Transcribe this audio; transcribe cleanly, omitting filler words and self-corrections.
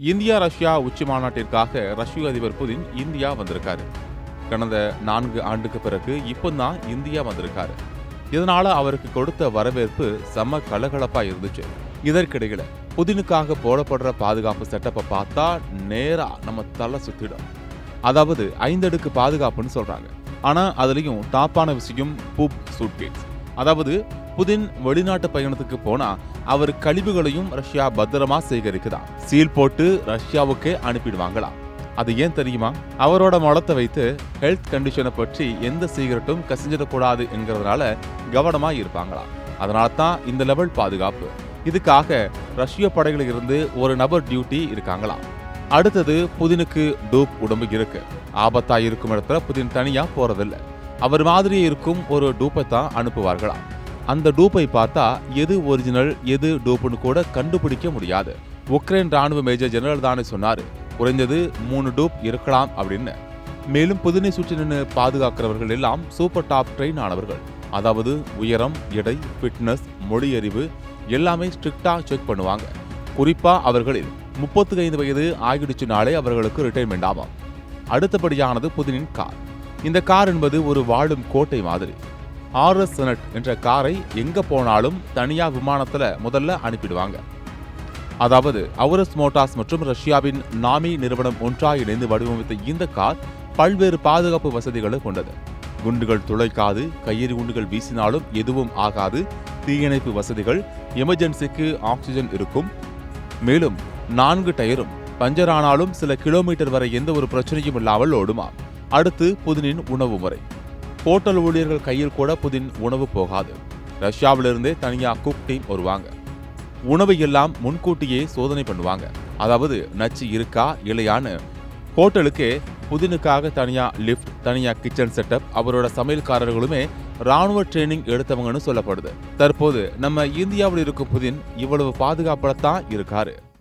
India Russia உச்சி மாநாட்டிற்காக ரஷ்ய அதிபர் புதின் இந்தியா வந்திருக்காரு. கடந்த 4 ஆண்டுக்கு பிறகு இப்போதான் இந்தியா வந்திருக்காரு. இதனால அவருக்கு கொடுத்த வரவேற்பு செம்ம கலகலப்பா இருந்துச்சு. இதற்கிடையில புதினுக்காக போடப்படுற பாதுகாப்பு செட்டப்பை பார்த்தா நேரா நம்ம தலை சுத்திடும். அதாவது 5 அடுக்கு பாதுகாப்புன்னு சொல்றாங்க. ஆனா அதுலயும் டாப்பான விஷயம் பூப் சூட்கேஸ். அதாவது புதின் வெளிநாட்டு பயணத்துக்கு போனா அவர் கழிவுகளையும் ரஷ்யா பத்திரமா சேகரிக்குதாம். சீல் போட்டு ரஷ்யாவுக்கே அனுப்பிடுவாங்களாம். அது ஏன் தெரியுமா? அவரோட மலத்தை வைத்து ஹெல்த் கண்டிஷனை பற்றி எந்த சிகரெட்டும் கசிஞ்சிடக்கூடாது என்கிறதுனால கவனமா இருப்பாங்களாம். அதனால தான் இந்த லெவல் பாதுகாப்பு. இதுக்காக ரஷ்ய படைகளில் இருந்து ஒரு நபர் டியூட்டி இருக்காங்களாம். அடுத்தது புதினுக்கு டூப் உடம்பு இருக்கு. ஆபத்தா இருக்கும் இடத்துல புதின் தனியா போறதில்லை. அவர் மாதிரியே இருக்கும் ஒரு டூப்பை தான் அனுப்புவார்களாம். அந்த டூப்பை பார்த்தா எது ஒரிஜினல் எது டூப்புன்னு கூட கண்டுபிடிக்க முடியாது. உக்ரைன் ராணுவ மேஜர் ஜெனரல் தானே சொன்னாரு, குறைந்தது 3 டூப் இருக்கலாம் அப்படின்னு. மேலும் புதினை சுற்றி நின்று பாதுகாக்கிறவர்கள் எல்லாம் சூப்பர் டாப் ட்ரெயின் ஆனவர்கள். அதாவது உயரம், எடை, ஃபிட்னஸ், மொழி அறிவு எல்லாமே ஸ்ட்ரிக்டா செக் பண்ணுவாங்க. குறிப்பா அவர்களில் 35 வயது ஆகிடுச்சுனாலே அவர்களுக்கு ரிட்டைர்மெண்ட் ஆகும். அடுத்தபடியானது புதினின் கார். இந்த கார் என்பது ஒரு வாழும் கோட்டை மாதிரி. RS செனட் என்ற காரை எங்க போனாலும் தனியா விமானத்துல முதல்ல அனுப்பிடுவாங்க. அதாவது அவுரஸ் மோட்டார்ஸ் மற்றும் ரஷ்யாவின் நாமி நிறுவனம் ஒன்றாக இணைந்து வடிவமைத்த இந்த கார் பல்வேறு பாதுகாப்பு வசதிகளை கொண்டது. குண்டுகள் துளைக்காது, கையெறி குண்டுகள் வீசினாலும் எதுவும் ஆகாது, தீயணைப்பு வசதிகள், எமர்ஜென்சிக்கு ஆக்சிஜன் இருக்கும். மேலும் 4 டயரும் பஞ்சர் ஆனாலும் சில கிலோமீட்டர் வரை எந்த ஒரு பிரச்சனையும் இல்லாமல் ஓடுமாம். அடுத்து புதினின் உணவு முறை. ஹோட்டல் ஊழியர்கள் கையில் கூட புதின் உணவு போகாது. ரஷ்யாவிலிருந்தே தனியா குக் டீம் வருவாங்க. உணவை எல்லாம் முன்கூட்டியே சோதனை பண்ணுவாங்க. அதாவது நச்சு இருக்கா இல்லையான்னு. ஹோட்டலுக்கே புதினுக்காக தனியா லிஃப்ட், தனியா கிச்சன் செட்டப். அவரோட சமையல்காரர்களுமே ராணுவ ட்ரெயினிங் எடுத்தவங்கன்னு சொல்லப்படுது. தற்போது நம்ம இந்தியாவில் இருக்கும் புதின் இவ்வளவு பாதுகாப்பத்தான் இருக்காரு.